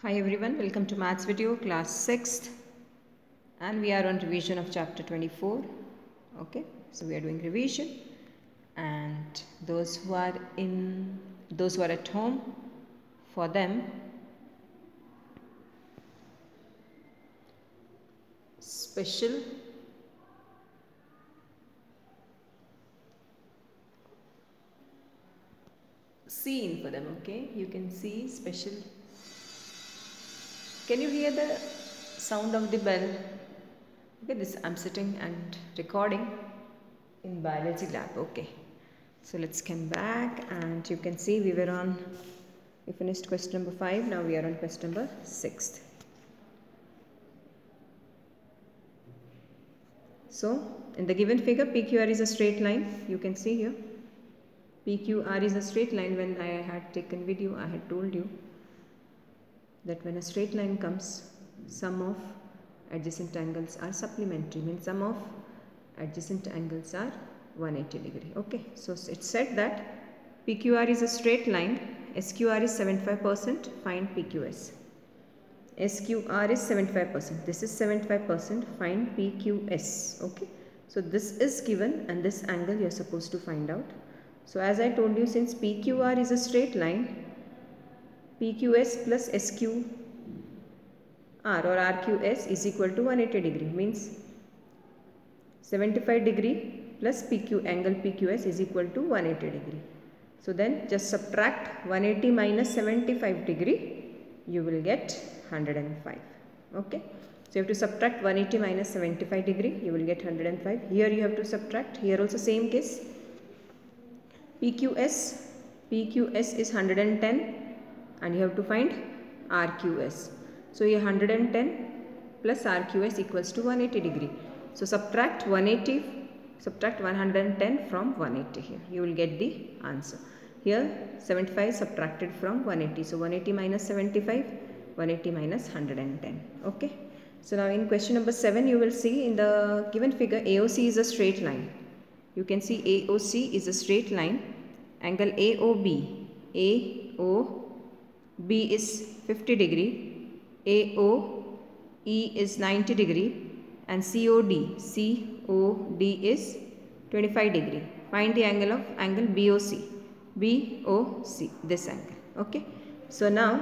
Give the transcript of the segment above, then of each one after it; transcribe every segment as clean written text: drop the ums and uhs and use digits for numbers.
Hi everyone, welcome to Maths video class 6th and we are on revision of chapter 24. Okay, so we are doing revision and those who are at home, for them special scene for them. Okay, you can see special. Can you hear the sound of the bell? Okay, this I'm sitting and recording in biology lab. Okay, so let's come back and you can see we finished question number 5. Now we are on question number 6. So in the given figure, PQR is a straight line. You can see here PQR is a straight line. When I had taken video, I had told you that when a straight line comes, sum of adjacent angles are supplementary, means sum of adjacent angles are 180 degree. Okay, so it said that PQR is a straight line, SQR is 75%, find PQS. SQR is 75%, this is 75%, find PQS. Okay, so this is given and this angle you are supposed to find out. So as I told you, since PQR is a straight line, PQS plus SQR or RQS is equal to 180 degree, means 75 degree plus PQ angle PQS is equal to 180 degree. So then just subtract 180 minus 75 degree, you will get 105. Okay, so you have to subtract 180 minus 75 degree, you will get 105. Here you have to subtract, here also same case. PQS is 110 and you have to find RQS. So here 110 plus RQS equals to 180 degree. So subtract 110 from 180 here. You will get the answer. Here 75 subtracted from 180. So 180 minus 75, 180 minus 110. Okay. So now in question number 7, you will see in the given figure AOC is a straight line. You can see AOC is a straight line. Angle AOB is 50 degree, AOE is 90 degree and COD is 25 degree. Find the angle of angle BOC, this angle. Okay, so now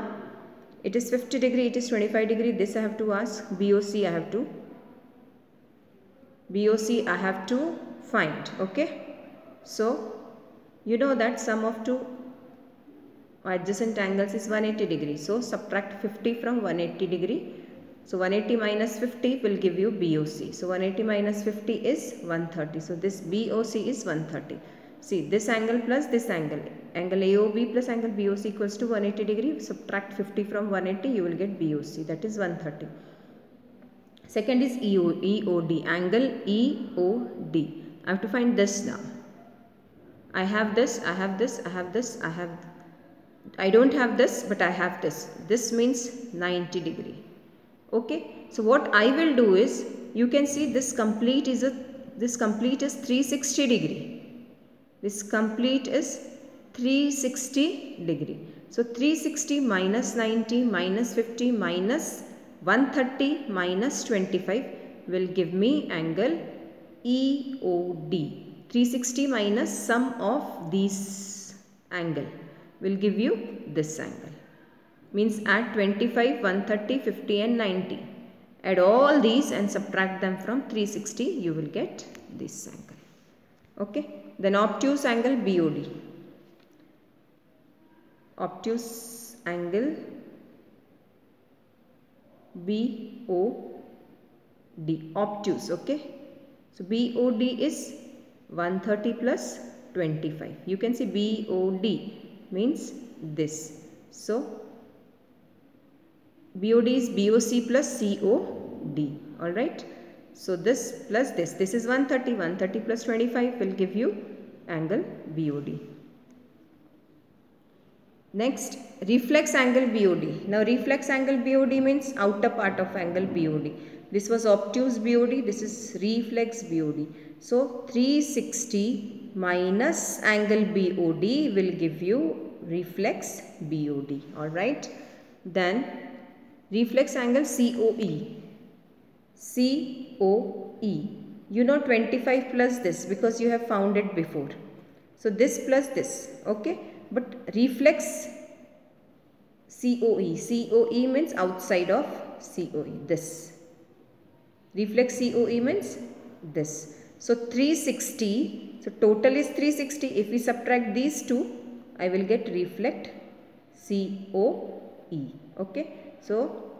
it is 50 degree, it is 25 degree. This I have to ask. BOC I have to find. Okay, so you know that sum of two adjacent angles is 180 degree. So subtract 50 from 180 degree. So 180 minus 50 will give you BOC. So 180 minus 50 is 130. So this BOC is 130. See, this angle plus this angle. Angle AOB plus angle BOC equals to 180 degree. Subtract 50 from 180, you will get BOC. That is 130. Second is EOD. Angle EOD. I have to find this now. I have this, I have this, I have this, I don't have this, but I have this. This means 90 degree. Okay. So what I will do is, you can see this complete is 360 degree. This complete is 360 degree. So 360 minus 90 minus 50 minus 130 minus 25 will give me angle EOD. 360 minus sum of these angle will give you this angle. Means add 25, 130, 50 and 90. Add all these and subtract them from 360. You will get this angle. Okay. Then obtuse angle BOD. Obtuse angle BOD. Obtuse. Okay. So BOD is 130 plus 25. You can see BOD means this. So BOD is BOC plus COD. Alright. So this plus this. This is 130. 130 plus 25 will give you angle BOD. Next, reflex angle BOD. Now reflex angle BOD means outer part of angle BOD. This was obtuse BOD. This is reflex BOD. So 360 minus angle BOD will give you reflex BOD. Alright. Then reflex angle COE. COE. You know 25 plus this because you have found it before. So this plus this, okay. But reflex COE. COE means outside of COE. This. Reflex COE means this. So 360. So total is 360. If we subtract these two, I will get reflect COE. Okay. So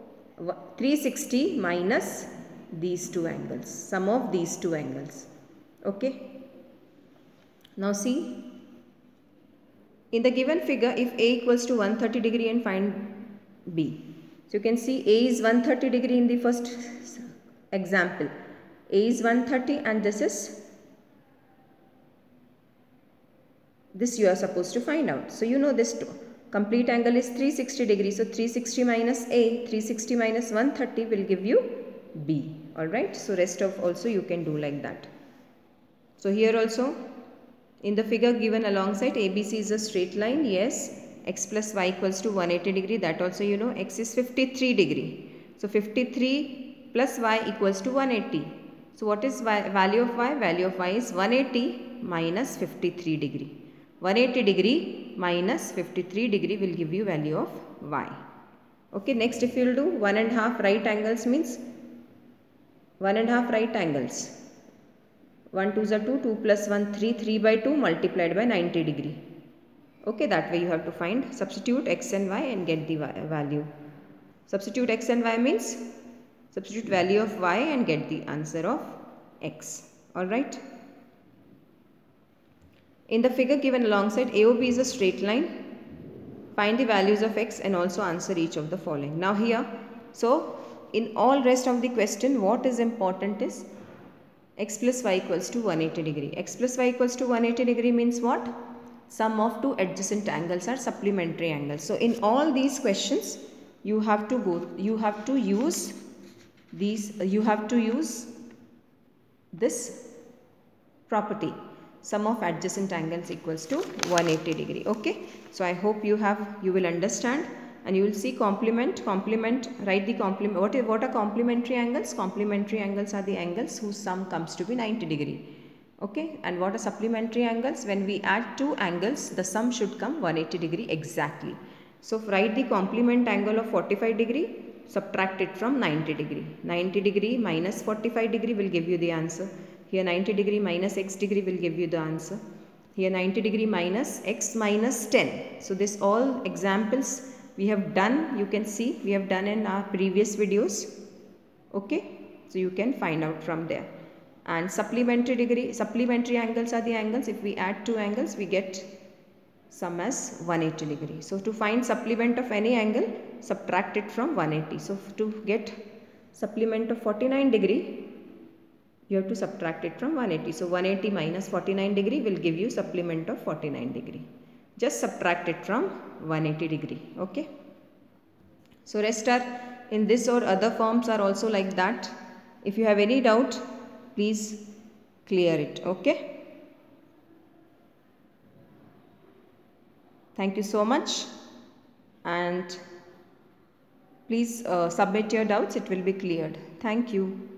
360 minus these two angles. Sum of these two angles. Okay. Now see. In the given figure, if A equals to 130 degree and find B. So you can see A is 130 degree in the first example. A is 130 and this you are supposed to find out. So you know this complete angle is 360 degree. So 360 minus A, 360 minus 130 will give you B. Alright. So rest of also you can do like that. So here also in the figure given alongside ABC is a straight line. Yes. X plus Y equals to 180 degree. That also you know. X is 53 degree. So 53 plus Y equals to 180. So what is value of Y? Value of Y is 180 minus 53 degree. 180 degree minus 53 degree will give you value of Y. Okay. Next if you will do 1.5 right angles means 1.5 right angles. 1 2 is 2, 2 plus 1 3, 3 by 2 multiplied by 90 degree. Okay, that way you have to find, substitute X and Y and get the value. Substitute X and Y means substitute value of Y and get the answer of X. Alright. In the figure given alongside, AOB is a straight line. Find the values of X and also answer each of the following. Now here, so in all rest of the question, what is important is X plus Y equals to 180 degree. X plus Y equals to 180 degree means what? Sum of two adjacent angles are supplementary angles. So in all these questions, you have to use this property. Sum of adjacent angles equals to 180 degree. Okay. So I hope you will understand. And you will see complement, write the complement. What are complementary angles? Complementary angles are the angles whose sum comes to be 90 degree. Okay. And what are supplementary angles? When we add two angles, the sum should come 180 degree exactly. So write the complement angle of 45 degree, subtract it from 90 degree. 90 degree minus 45 degree will give you the answer. Here 90 degree minus x degree will give you the answer. Here 90 degree minus x minus 10. So this all examples we have done, you can see we have done in our previous videos. Okay. So you can find out from there. And supplementary angles are the angles. If we add two angles, we get sum as 180 degree. So to find supplement of any angle, subtract it from 180. So to get supplement of 49 degree, you have to subtract it from 180. So 180 minus 49 degree will give you supplement of 49 degree. Just subtract it from 180 degree. Okay. So rest are in this or other forms are also like that. If you have any doubt, please clear it. Okay. Thank you so much. And please submit your doubts. It will be cleared. Thank you.